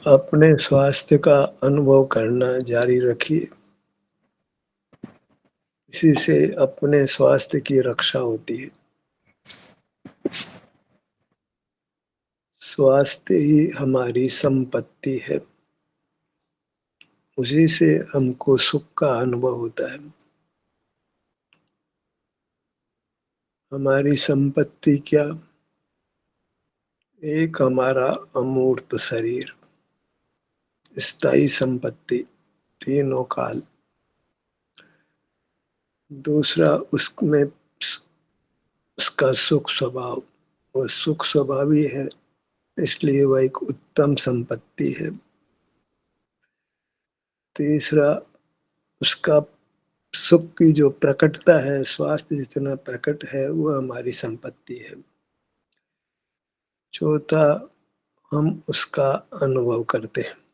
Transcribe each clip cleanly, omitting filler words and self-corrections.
अपने स्वास्थ्य का अनुभव करना जारी रखिए। इसी से अपने स्वास्थ्य की रक्षा होती है। स्वास्थ्य ही हमारी संपत्ति है। उसी से हमको सुख का अनुभव होता है। हमारी संपत्ति क्या? एक हमारा अमूर्त शरीर, स्थायी संपत्ति, तीनों काल। दूसरा, उसमें उसका सुख स्वभाव, वो सुख स्वभावी है, इसलिए वह एक उत्तम संपत्ति है। तीसरा, उसका सुख की जो प्रकटता है, स्वास्थ्य जितना प्रकट है, वह हमारी संपत्ति है। चौथा, हम उसका अनुभव करते हैं।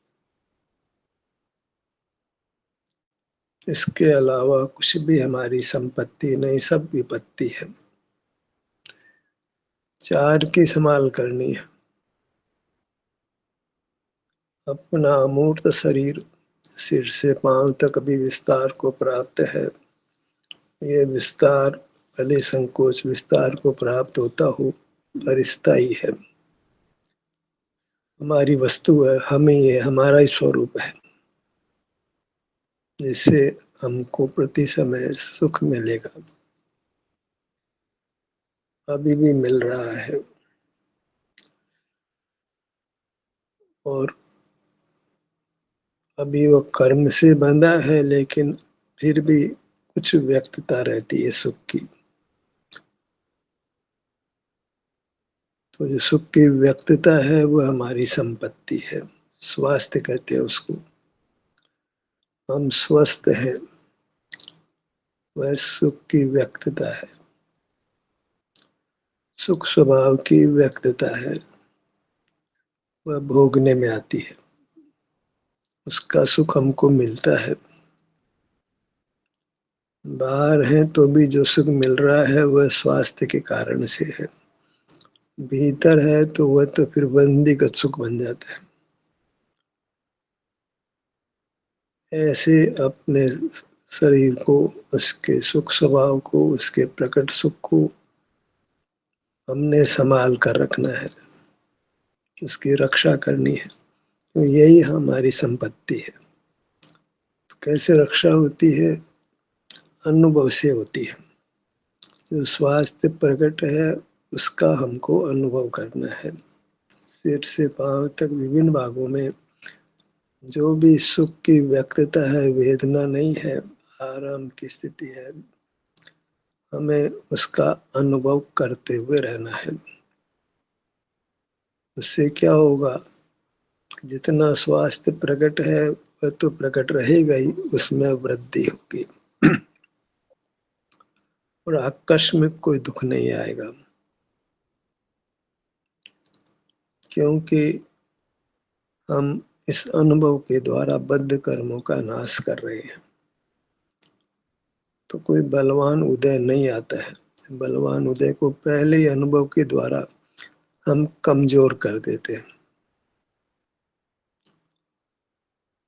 इसके अलावा कुछ भी हमारी संपत्ति नहीं, सब विपत्ति है। चार की संभाल करनी है। अपना अमूर्त शरीर सिर से पांव तक भी विस्तार को प्राप्त है। ये विस्तार भले संकोच विस्तार को प्राप्त होता हो, पर स्थायी है। हमारी वस्तु है, हम ही है, हमारा ही स्वरूप है, जिससे हमको प्रति समय सुख मिलेगा। अभी भी मिल रहा है। और अभी वो कर्म से बंधा है, लेकिन फिर भी कुछ व्यक्तता रहती है सुख की। तो जो सुख की व्यक्तता है, वो हमारी संपत्ति है। स्वास्थ्य कहते हैं उसको। हम स्वस्थ हैं, वह सुख की व्यक्तता है। सुख स्वभाव की व्यक्तता है, वह भोगने में आती है। उसका सुख हमको मिलता है। बाहर है तो भी जो सुख मिल रहा है, वह स्वास्थ्य के कारण से है। भीतर है तो वह तो फिर बंदीगत सुख बन जाता है। ऐसे अपने शरीर को, उसके सुख स्वभाव को, उसके प्रकट सुख को हमने संभाल कर रखना है, उसकी रक्षा करनी है। तो यही हमारी संपत्ति है। तो कैसे रक्षा होती है? अनुभव से होती है। जो स्वास्थ्य प्रकट है, उसका हमको अनुभव करना है। सिर से पांव तक विभिन्न भागों में जो भी सुख की व्यक्तता है, वेदना नहीं है, आराम की स्थिति है, हमें उसका अनुभव करते हुए रहना है। उससे क्या होगा? जितना स्वास्थ्य प्रकट है, वह तो प्रकट रहेगा ही, उसमें वृद्धि होगी और आकस्मिक कोई दुख नहीं आएगा। क्योंकि हम इस अनुभव के द्वारा बद्ध कर्मों का नाश कर रहे हैं। तो कोई बलवान उदय नहीं आता है। बलवान उदय को पहले ही अनुभव के द्वारा हम कमजोर कर देते हैं।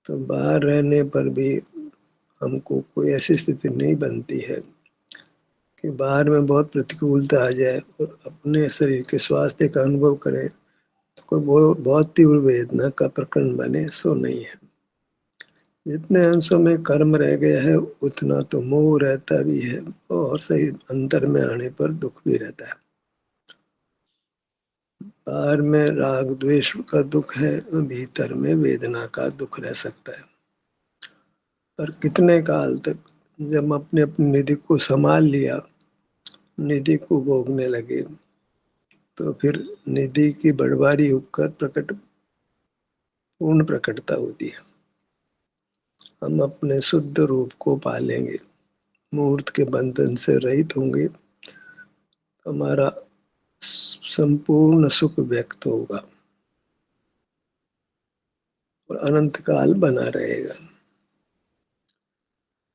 तो बाहर रहने पर भी हमको कोई ऐसी स्थिति नहीं बनती है कि बाहर में बहुत प्रतिकूलता आ जाए और अपने शरीर के स्वास्थ्य का अनुभव करें तो कोई बहुत तीव्र वेदना का प्रकरण बने, सो नहीं है। जितने अंशों में कर्म रह गया है, उतना तो मोह रहता भी है, और सही अंतर में आने पर दुख भी रहता है। बाहर में राग द्वेष का दुख है, भीतर में वेदना का दुख रह सकता है। पर कितने काल तक? जब अपने अपनी निधि को संभाल लिया, निधि को भोगने लगे, तो फिर निधि की बड़वारी होकर पूर्ण प्रकटता होती है। हम अपने शुद्ध रूप को पालेंगे, मूर्त के बंधन से रहित होंगे, हमारा संपूर्ण सुख व्यक्त होगा और अनंत काल बना रहेगा।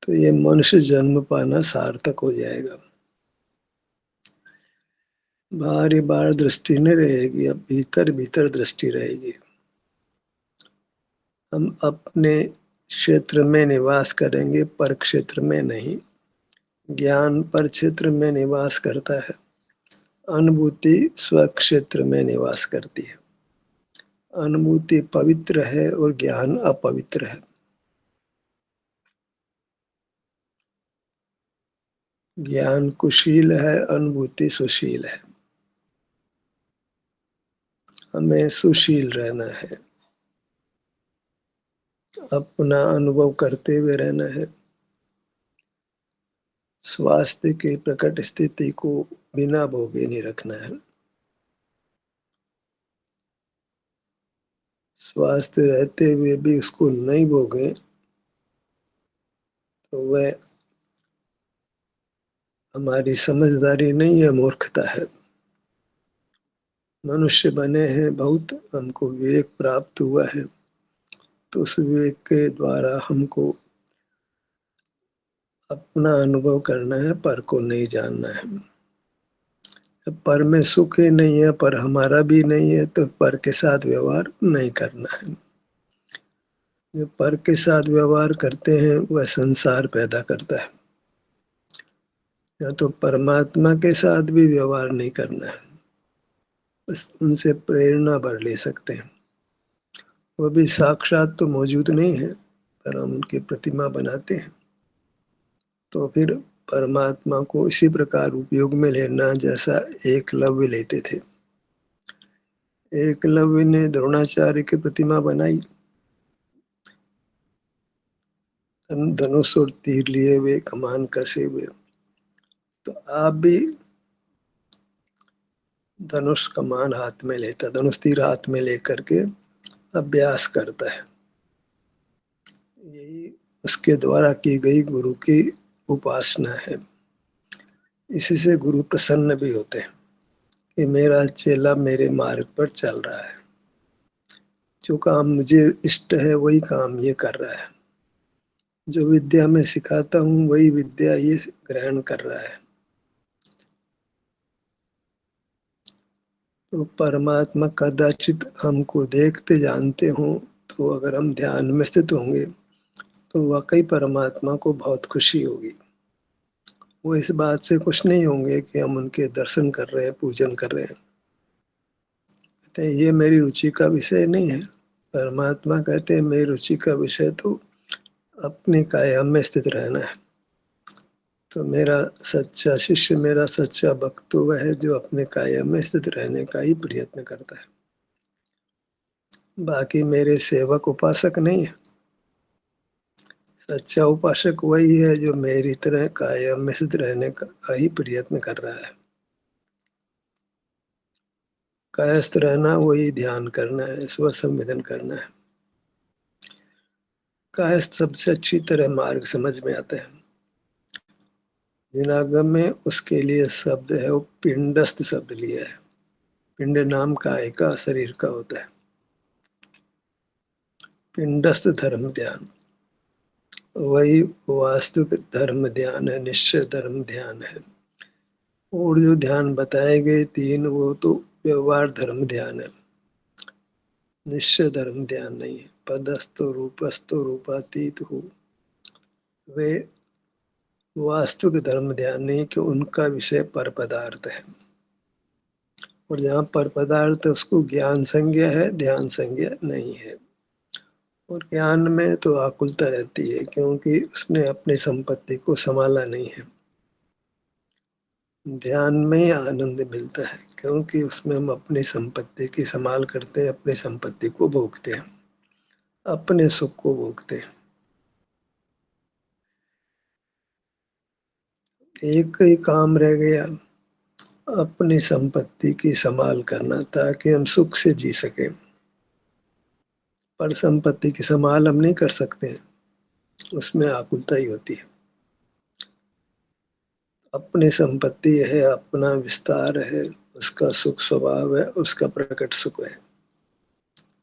तो ये मनुष्य जन्म पाना सार्थक हो जाएगा। बाहर ही बाहर दृष्टि नहीं रहेगी, अब भीतर भीतर दृष्टि रहेगी। हम अपने क्षेत्र में निवास करेंगे, पर क्षेत्र में नहीं। ज्ञान पर क्षेत्र में निवास करता है, अनुभूति स्वक्षेत्र में निवास करती है। अनुभूति पवित्र है और ज्ञान अपवित्र है। ज्ञान कुशील है, अनुभूति सुशील है। हमें सुशील रहना है, अपना अनुभव करते हुए रहना है। स्वास्थ्य की प्रकट स्थिति को बिना भोगे नहीं रखना है। स्वास्थ्य रहते हुए भी उसको नहीं भोगे तो वह हमारी समझदारी नहीं है, मूर्खता है। मनुष्य बने हैं बहुत, हमको विवेक प्राप्त हुआ है, तो उस विवेक के द्वारा हमको अपना अनुभव करना है, पर को नहीं जानना है। पर में सुख ही नहीं है, पर हमारा भी नहीं है, तो पर के साथ व्यवहार नहीं करना है। जो पर के साथ व्यवहार करते हैं वह संसार पैदा करता है। या तो परमात्मा के साथ भी व्यवहार नहीं करना है, बस उनसे प्रेरणा भर ले सकते हैं। वो भी साक्षात तो मौजूद नहीं है, पर हम उनकी प्रतिमा बनाते हैं। तो फिर परमात्मा को इसी प्रकार उपयोग में लेना जैसा एकलव्य लेते थे। एकलव्य ने द्रोणाचार्य की प्रतिमा बनाई, धनुष और तीर लिए हुए, कमान कसे हुए। तो आप भी धनुष कमान हाथ में लेता, धनुष तीर हाथ में लेकर के अभ्यास करता है। यही उसके द्वारा की गई गुरु की उपासना है। इसी से गुरु प्रसन्न भी होते हैं कि मेरा चेला मेरे मार्ग पर चल रहा है, जो काम मुझे इष्ट है वही काम ये कर रहा है, जो विद्या मैं सिखाता हूँ वही विद्या ये ग्रहण कर रहा है। तो परमात्मा कदाचित हमको देखते जानते हों, तो अगर हम ध्यान में स्थित होंगे तो वाकई परमात्मा को बहुत खुशी होगी। वो इस बात से खुश नहीं होंगे कि हम उनके दर्शन कर रहे हैं, पूजन कर रहे हैं। कहते हैं ये मेरी रुचि का विषय नहीं है। परमात्मा कहते हैं मेरी रुचि का विषय तो अपने कायम में स्थित रहना है। तो मेरा सच्चा शिष्य, मेरा सच्चा भक्त तो वह है जो अपने कायम में स्थित रहने का ही प्रयत्न करता है। बाकी मेरे सेवक उपासक नहीं है। सच्चा उपासक वही है जो मेरी तरह कायम में स्थित रहने का ही प्रयत्न कर रहा है। कायस्थ रहना वही ध्यान करना है, स्व संवेदन करना है। कायस्थ सबसे अच्छी तरह मार्ग समझ में आता है। जिनागम में उसके लिए शब्द है, वो पिंडस्थ शब्द लिया है। पिंड नाम काय का, शरीर का होता है। पिंडस्थ धर्म ध्यान वही वास्तविक धर्म ध्यान है, निश्चय धर्म ध्यान है। और जो ध्यान बताए गए तीन, वो तो व्यवहार धर्म ध्यान है, निश्चय धर्म ध्यान नहीं है। पदस्थो रूपस्थो रूपातीत हो, वे वास्तविक धर्म ध्यान नहीं, कि उनका विषय पर पदार्थ है। और जहाँ पर पदार्थ उसको ज्ञान संज्ञा है, ध्यान संज्ञा नहीं है। और ज्ञान में तो आकुलता रहती है, क्योंकि उसने अपनी संपत्ति को संभाला नहीं है। ध्यान में ही आनंद मिलता है, क्योंकि उसमें हम अपनी संपत्ति की संभाल करते हैं, अपनी संपत्ति को भोगते हैं, अपने सुख को भोगते हैं। एक ही काम रह गया, अपनी संपत्ति की संभाल करना, ताकि हम सुख से जी सकें। पर संपत्ति की संभाल हम नहीं कर सकते हैं, उसमें आकुलता ही होती है। अपनी संपत्ति है, अपना विस्तार है, उसका सुख स्वभाव है, उसका प्रकट सुख है,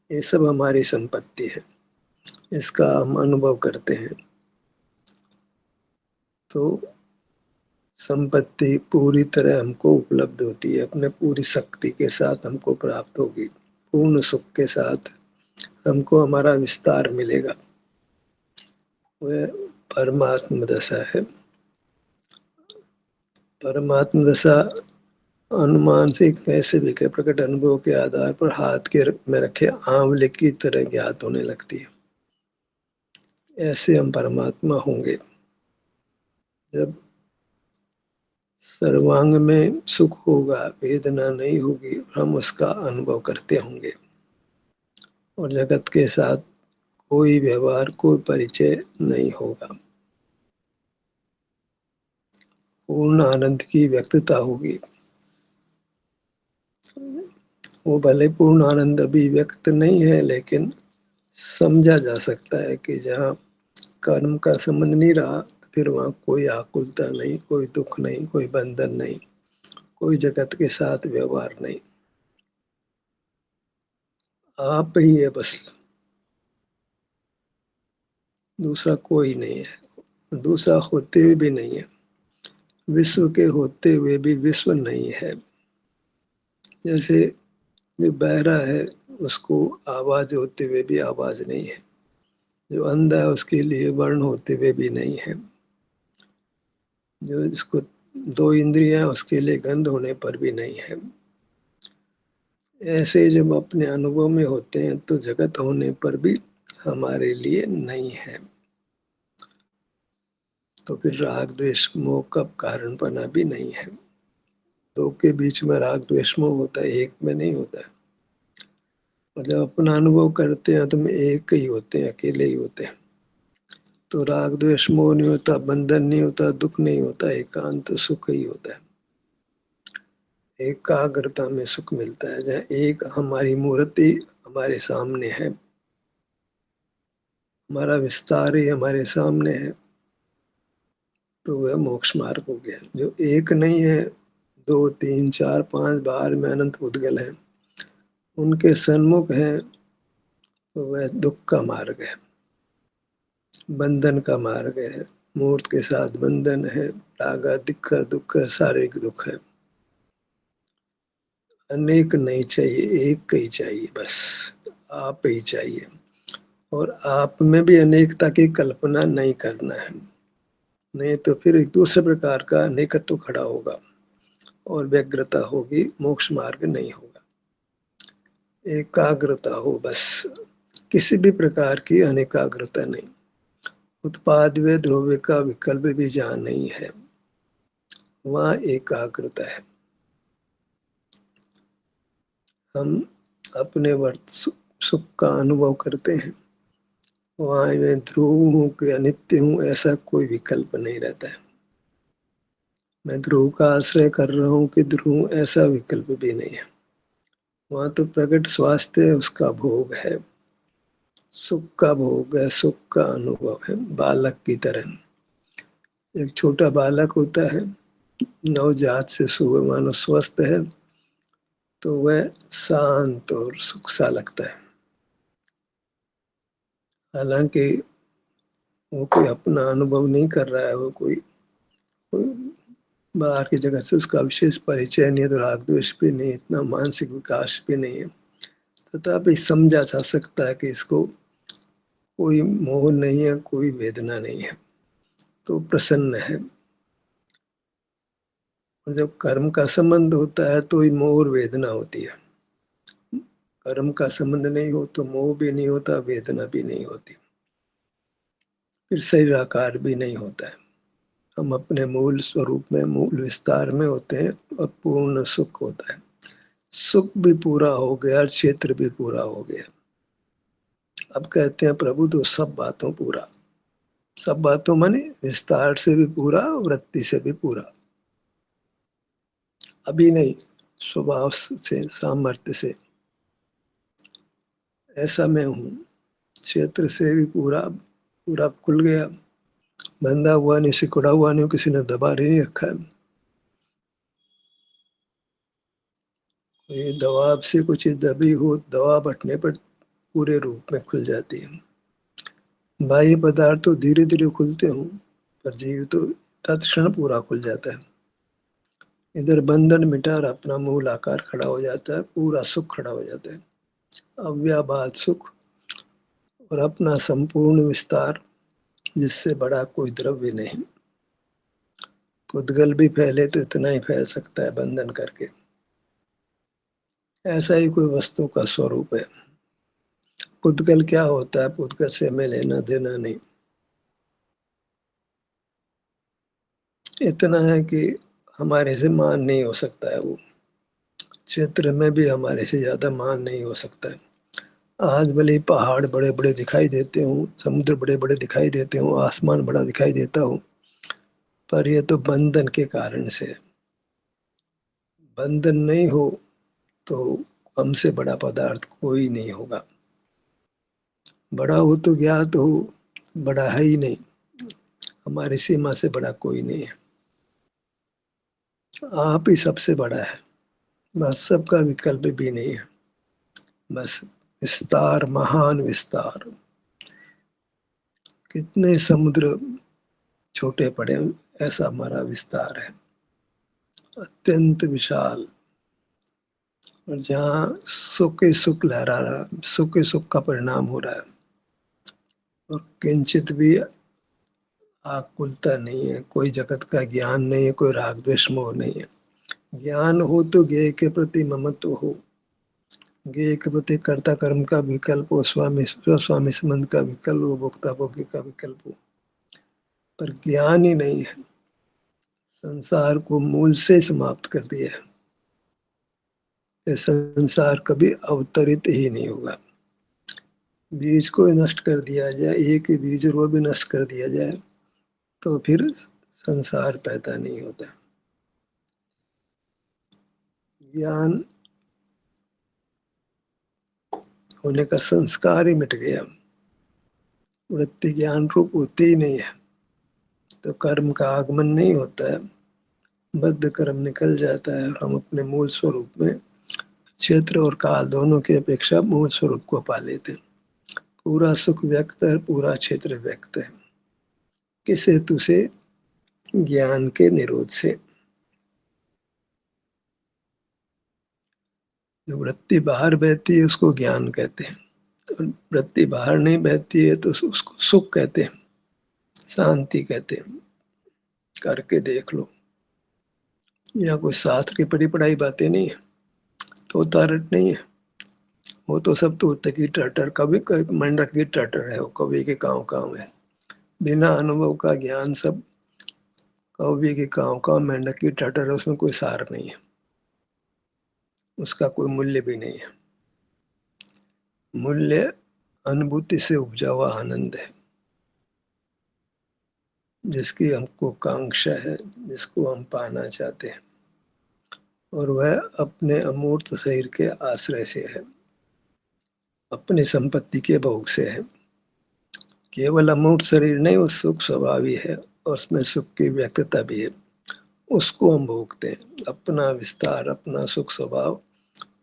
ये सब हमारी संपत्ति है, इसका हम अनुभव करते हैं। तो संपत्ति पूरी तरह हमको उपलब्ध होती है, अपने पूरी शक्ति के साथ हमको प्राप्त होगी, पूर्ण सुख के साथ, हमको हमारा विस्तार मिलेगा। वह परमात्म दशा है। परमात्म दशा अनुमान से कैसे भी के प्रकट अनुभव के आधार पर हाथ के में रखे आंवले की तरह ज्ञात होने लगती है। ऐसे हम परमात्मा होंगे जब सर्वांग में सुख होगा, वेदना नहीं होगी, हम उसका अनुभव करते होंगे और जगत के साथ कोई व्यवहार, कोई परिचय नहीं होगा। पूर्ण आनंद की व्यक्तता होगी। वो भले पूर्ण आनंद अभी व्यक्त नहीं है, लेकिन समझा जा सकता है कि जहाँ कर्म का संबंध नहीं रहा, फिर वहाँ कोई आकुलता नहीं, कोई दुख नहीं, कोई बंधन नहीं, कोई जगत के साथ व्यवहार नहीं। आप ही है बस, दूसरा कोई नहीं है। दूसरा होते हुए भी नहीं है, विश्व के होते हुए भी विश्व नहीं है। जैसे जो बहरा है उसको आवाज होते हुए भी आवाज नहीं है, जो अंधा है उसके लिए वर्ण होते हुए भी नहीं है, जो जिसको दो इंद्रियां उसके लिए गंध होने पर भी नहीं है। ऐसे जब अपने अनुभव में होते हैं तो जगत होने पर भी हमारे लिए नहीं है। तो फिर राग द्वेष मोह का कारण बना भी नहीं है। दो के बीच में राग द्वेष मोह होता है, एक में नहीं होता है। और जब अपना अनुभव करते हैं तो हम एक ही होते हैं, अकेले ही होते हैं। तो राग द्वेष मोह नहीं होता, बंधन नहीं होता, दुख नहीं होता, एकांत सुख ही होता है। एकाग्रता में सुख मिलता है, जहाँ एक हमारी मूर्ति हमारे सामने है, हमारा विस्तार ही हमारे सामने है, तो वह मोक्ष मार्ग हो गया। जो एक नहीं है, दो तीन चार पांच बाहर में अनंत उद्गल है, उनके सन्मुख है, तो वह दुख का मार्ग है, बंधन का मार्ग है। मूर्त के साथ बंधन है, रागा दिक्ख दुख, शारीरिक दुख है। अनेक नहीं चाहिए, एक ही चाहिए बस, आप ही चाहिए। और आप में भी अनेकता की कल्पना नहीं करना है, नहीं तो फिर एक दूसरे प्रकार का अनेकत्व खड़ा होगा और व्यग्रता होगी, मोक्ष मार्ग नहीं होगा। एकाग्रता हो बस, किसी भी प्रकार की अनेकाग्रता नहीं। उत्पाद व द्रव्य का विकल्प भी जहाँ नहीं है, वहाँ एकाग्रता है। हम अपने वर्त सुख का अनुभव करते हैं, वहाँ मैं ध्रुव हूँ कि अनित्य हूँ ऐसा कोई विकल्प नहीं रहता है। मैं ध्रुव का आश्रय कर रहा हूँ कि ध्रुव, ऐसा विकल्प भी नहीं है। वहाँ तो प्रकट स्वास्थ्य है, उसका भोग है, सुख का भोग है, सुख का अनुभव है। बालक की तरह एक छोटा बालक होता है, नवजात से सुबह मानो स्वस्थ है, तो वह शांत और सुख सा लगता है। हालांकि वो कोई अपना अनुभव नहीं कर रहा है, वो कोई बाहर की जगह से उसका विशेष परिचय नहीं है, तो राग द्वेष भी नहीं, इतना मानसिक विकास भी नहीं है, तथापि समझा जा सकता है कि इसको कोई मोह नहीं है, कोई वेदना नहीं है, तो प्रसन्न है। और जब कर्म का संबंध होता है तो ही मोह और वेदना होती है। कर्म का संबंध नहीं हो तो मोह भी नहीं होता, वेदना भी नहीं होती, फिर शरीर आकार भी नहीं होता है। हम अपने मूल स्वरूप में, मूल विस्तार में होते हैं और पूर्ण सुख होता है। सुख भी पूरा हो गया, क्षेत्र भी पूरा हो गया। अब कहते हैं प्रभु तो सब बातों पूरा, सब बातों माने विस्तार से भी पूरा, वृत्ति से भी पूरा। अभी नहीं, स्वभाव से, सामर्थ्य से ऐसा मैं हूँ। क्षेत्र से भी पूरा पूरा खुल गया, बंधा हुआ नहीं, सिकुड़ा हुआ नहीं, किसी ने दबा नहीं रखा है। ये दबाव से कुछ दबी हो, दबाव हटने पर पूरे रूप में खुल जाती है। बाह्य पदार्थ तो धीरे धीरे खुलते हों, पर जीव तो तत्क्षण पूरा खुल जाता है। इधर बंधन मिटा और अपना मूल आकार खड़ा हो जाता है, पूरा सुख खड़ा हो जाता है। अव्याबाद सुख, और अपना संपूर्ण विस्तार, जिससे बड़ा कोई द्रव्य नहीं। पुद्गल भी फैले तो इतना ही फैल सकता है बंधन करके। ऐसा ही कोई वस्तु का स्वरूप है। पुद्गल क्या होता है? पुद्गल से हमें लेना देना नहीं। इतना है कि हमारे से मान नहीं हो सकता है। वो क्षेत्र में भी हमारे से ज्यादा मान नहीं हो सकता है। आज भले ही पहाड़ बड़े बड़े दिखाई देते हूँ, समुद्र बड़े बड़े दिखाई देते हूँ, आसमान बड़ा दिखाई देता हूँ, पर यह तो बंधन के कारण से है। बंधन नहीं हो तो हमसे बड़ा पदार्थ कोई नहीं होगा। बड़ा हो तो ज्ञात हो, बड़ा है ही नहीं। हमारी सीमा से बड़ा कोई नहीं है। आप ही सबसे बड़ा है। बस सबका विकल्प भी नहीं है। बस विस्तार, महान विस्तार। कितने समुद्र छोटे पड़े, ऐसा हमारा विस्तार है, अत्यंत विशाल। और जहाँ सुख ही सुख लहरा रहा, सुख ही सुख का परिणाम हो रहा है, और किंचित भी आकुलता नहीं है, कोई जगत का ज्ञान नहीं है, कोई राग द्वेष मोह नहीं है। ज्ञान हो तो ज्ञेय के प्रति ममत्व हो, ज्ञेय के प्रति कर्ता कर्म का विकल्प हो, स्वामी स्वस्वामी संबंध का विकल्प हो, भोक्ता भोगी का विकल्प हो, पर ज्ञान ही नहीं है। संसार को मूल से समाप्त कर दिया है। फिर संसार कभी अवतरित ही नहीं होगा। बीज को नष्ट कर दिया जाए, एक ही बीज को भी नष्ट कर दिया जाए, तो फिर संसार पैदा नहीं होता। ज्ञान होने का संस्कार ही मिट गया। वृत्ति ज्ञान रूप होती ही नहीं है, तो कर्म का आगमन नहीं होता है। बद्ध कर्म निकल जाता है, हम अपने मूल स्वरूप में क्षेत्र और काल दोनों की अपेक्षा मूल स्वरूप को पा लेते हैं। पूरा सुख व्यक्त है, पूरा क्षेत्र व्यक्त है। किस हेतु से? ज्ञान के निरोध से। जो वृत्ति बाहर बहती है उसको ज्ञान कहते हैं, और वृत्ति बाहर नहीं बहती है तो उसको सुख कहते हैं, शांति कहते हैं। करके देख लो। यहाँ कोई शास्त्र की पढ़ी पढ़ाई बातें नहीं है, तो उतारट नहीं है। वो तो सब तो की टटर, कभी मंडक की टटर है, वो कवि के काव काव है। बिना अनुभव का ज्ञान सब कवि के काव काव, मेंढक की टटर है, उसमें कोई सार नहीं है, उसका कोई मूल्य भी नहीं है। मूल्य अनुभूति से उपजा हुआ आनंद है, जिसकी हमको कांक्षा है, जिसको हम पाना चाहते हैं, और वह अपने अमूर्त शरीर के आश्रय से है, अपनी संपत्ति के भोग से है। केवल अमूर्त शरीर नहीं, वो सुख स्वभावी है, और उसमें सुख की व्यक्तता भी है। उसको हम भोगते हैं, अपना विस्तार, अपना सुख स्वभाव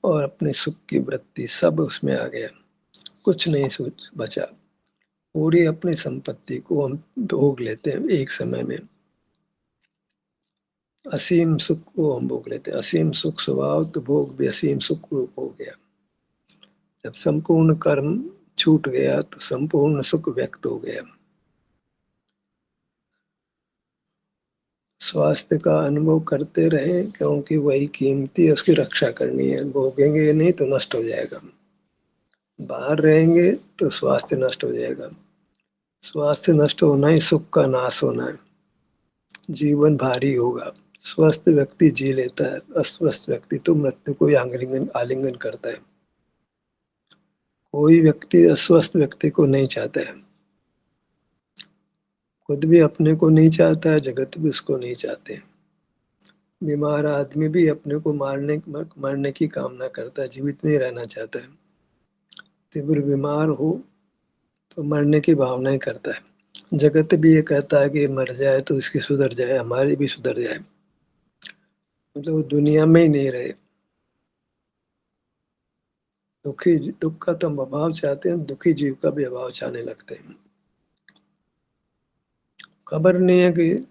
और अपने सुख की वृत्ति सब उसमें आ गया। कुछ नहीं सोच बचा। पूरी अपनी संपत्ति को हम भोग लेते हैं एक समय में। असीम सुख को हम भोग लेते हैं। असीम सुख स्वभाव तो भोग भी असीम सुख रूप हो गया। जब संपूर्ण कर्म छूट गया तो संपूर्ण सुख व्यक्त हो गया। स्वास्थ्य का अनुभव करते रहें, क्योंकि वही कीमती है, उसकी रक्षा करनी है। भोगेंगे नहीं तो नष्ट हो जाएगा। बाहर रहेंगे तो स्वास्थ्य नष्ट हो जाएगा। स्वास्थ्य नष्ट होना ही सुख का नाश होना है। जीवन भारी होगा। स्वस्थ व्यक्ति जी लेता है, अस्वस्थ व्यक्ति तो मृत्यु को आलिंगन आलिंगन करता है। कोई व्यक्ति अस्वस्थ व्यक्ति को नहीं चाहता है। खुद भी अपने को नहीं चाहता है, जगत भी उसको नहीं चाहते। बीमार आदमी भी अपने को मारने की कामना करता है, जीवित नहीं रहना चाहता है। तीव्र बीमार हो तो मरने की भावना ही करता है। जगत भी ये कहता है कि मर जाए तो इसकी सुधर जाए, हमारी भी सुधर जाए, मतलब वो दुनिया में ही नहीं रहे। दुख का तो हम अभाव चाहते हैं, दुखी जीव का भी अभाव चाहने लगते हैं। खबर नहीं है कि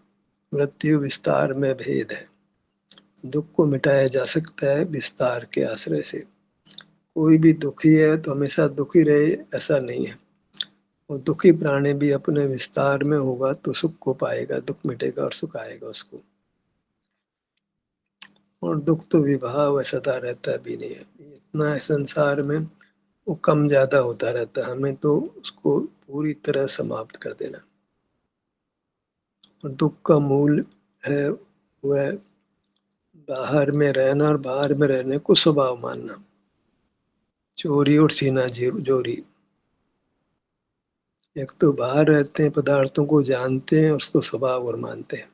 मृत्यु विस्तार में भेद है। दुख को मिटाया जा सकता है विस्तार के आश्रय से। कोई भी दुखी है तो हमेशा दुखी रहे ऐसा नहीं है। वो दुखी प्राणी भी अपने विस्तार में होगा तो सुख को पाएगा, दुख मिटेगा और सुख आएगा उसको। और दुख तो विभाव सदा रहता भी नहीं है, इतना है संसार में, वो कम ज्यादा होता रहता है, हमें तो उसको पूरी तरह समाप्त कर देना। और दुख का मूल है वह बाहर में रहना और बाहर में रहने को स्वभाव मानना, चोरी और सीना जोरी। एक तो बाहर रहते हैं, पदार्थों को जानते हैं, उसको स्वभाव और मानते हैं।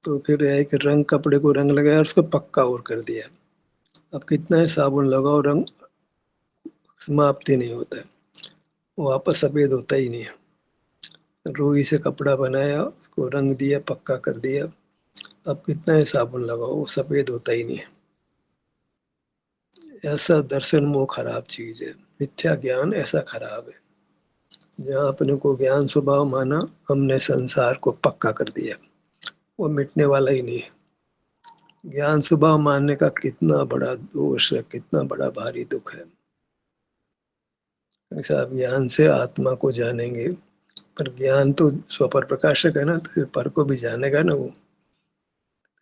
तो फिर है कि रंग, कपड़े को रंग लगाया और उसको पक्का और कर दिया। अब कितना ही साबुन लगाओ, रंग समाप्त ही नहीं होता है, वो वापस सफेद होता ही नहीं है। रुई से कपड़ा बनाया, उसको रंग दिया, पक्का कर दिया, अब कितना ही साबुन लगाओ वो सफेद होता ही नहीं है। ऐसा दर्शन मोह खराब चीज है, मिथ्या ज्ञान ऐसा खराब है। जहाँ अपने को ज्ञान स्वभाव माना, हमने संसार को पक्का कर दिया, वो मिटने वाला ही नहीं है। ज्ञान स्वभाव मानने का कितना बड़ा दोष है, कितना बड़ा भारी दुख है। ऐसा आप ज्ञान से आत्मा को जानेंगे, पर ज्ञान तो स्वपर प्रकाशक है ना, तो फिर पर को भी जानेगा ना वो।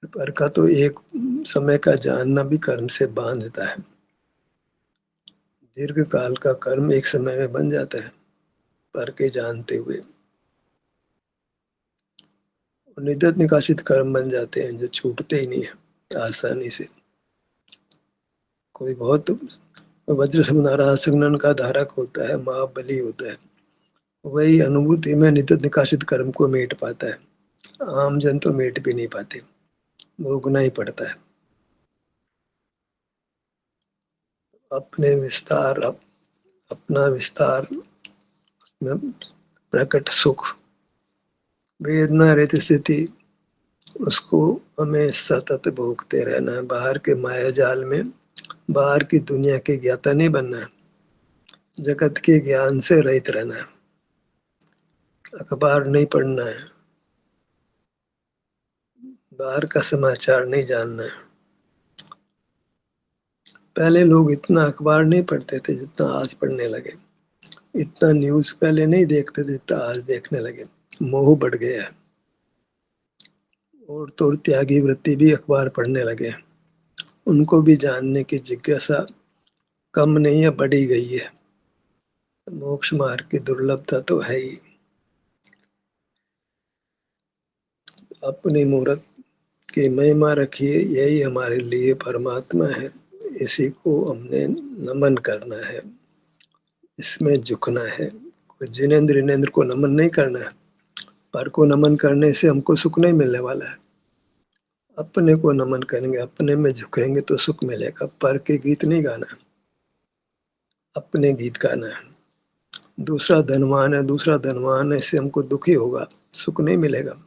पर का तो एक समय का जानना भी कर्म से बांधता है। दीर्घ काल का कर्म एक समय में बन जाता है पर के जानते हुए। निदत निकासित कर्म बन जाते हैं जो छूटते ही नहीं है आसानी से। कोई बहुत वज्र से नाराज संगन का धारक होता है, महाबली होता है, वही अनुभूति में निदत निकासित कर्म को मेट पाता है। आम जन तो मेट भी नहीं पाते, भोगना ही पड़ता है। अपने विस्तार, अपना विस्तार में प्रकट सुख, वेदना रहित स्थिति, उसको हमें सतत भोगते रहना है। बाहर के माया जाल में, बाहर की दुनिया के ज्ञाता नहीं बनना है, जगत के ज्ञान से रहित रहना है। अखबार नहीं पढ़ना है, बाहर का समाचार नहीं जानना है। पहले लोग इतना अखबार नहीं पढ़ते थे जितना आज पढ़ने लगे, इतना न्यूज पहले नहीं देखते थे जितना आज देखने लगे। मोह बढ़ गया है। और तो त्यागी वृत्ति भी अखबार पढ़ने लगे, उनको भी जानने की जिज्ञासा कम नहीं है, बढ़ी गई है। मोक्ष मार्ग की दुर्लभता तो है ही। अपनी मूर्त की महिमा रखिए, यही हमारे लिए परमात्मा है, इसी को हमने नमन करना है, इसमें झुकना है। कोई जिनेन्द्र इनेन्द्र को नमन नहीं करना है, पर को नमन करने से हमको सुख नहीं मिलने वाला है। अपने को नमन करेंगे, अपने में झुकेंगे तो सुख मिलेगा। पर के गीत नहीं गाना है, अपने गीत गाना है। दूसरा धनवान है, दूसरा धनवान है, इससे हमको दुखी होगा, सुख नहीं मिलेगा।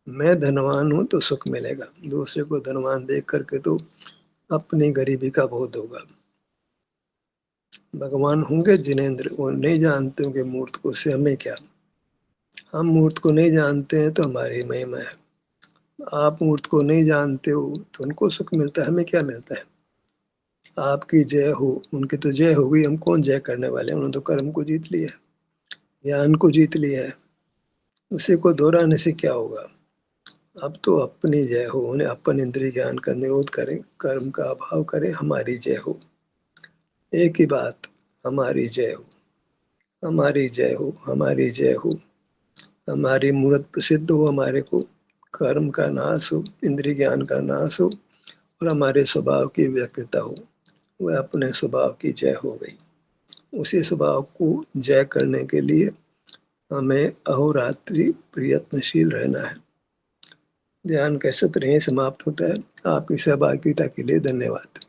मैं धनवान हूं तो सुख मिलेगा, दूसरे को धनवान देख करके तो अपनी गरीबी का बोध होगा। भगवान होंगे जिनेन्द्र, वो नहीं जानते होंगे मूर्त को, से हमें क्या। हम मूर्त को नहीं जानते हैं तो हमारी महिमा है। आप मूर्त को नहीं जानते हो तो उनको सुख मिलता है, हमें क्या मिलता है। आपकी जय हो, उनकी तो जय हो गई, हम कौन जय करने वाले हैं। उन्होंने तो कर्म को जीत लिया है, ज्ञान को जीत लिया है, उसी को दोहराने से क्या होगा। अब तो अपनी जय हो, उन्हें अपन इंद्रिय ज्ञान का निरोध करें, कर्म का अभाव करें, हमारी जय हो। एक ही बात, हमारी जय हो, हमारी जय हो, हमारी जय हो। हमारी मूर्त प्रसिद्ध हो, हमारे को कर्म का नाश हो, इंद्रिय ज्ञान का नाश हो, और हमारे स्वभाव की व्यक्तता हो। वह अपने स्वभाव की जय हो गई। उसी स्वभाव को जय करने के लिए हमें अहोरात्रि प्रयत्नशील रहना है। ध्यान कैसे तरह समाप्त होता है। आपकी सहभागिता के लिए धन्यवाद।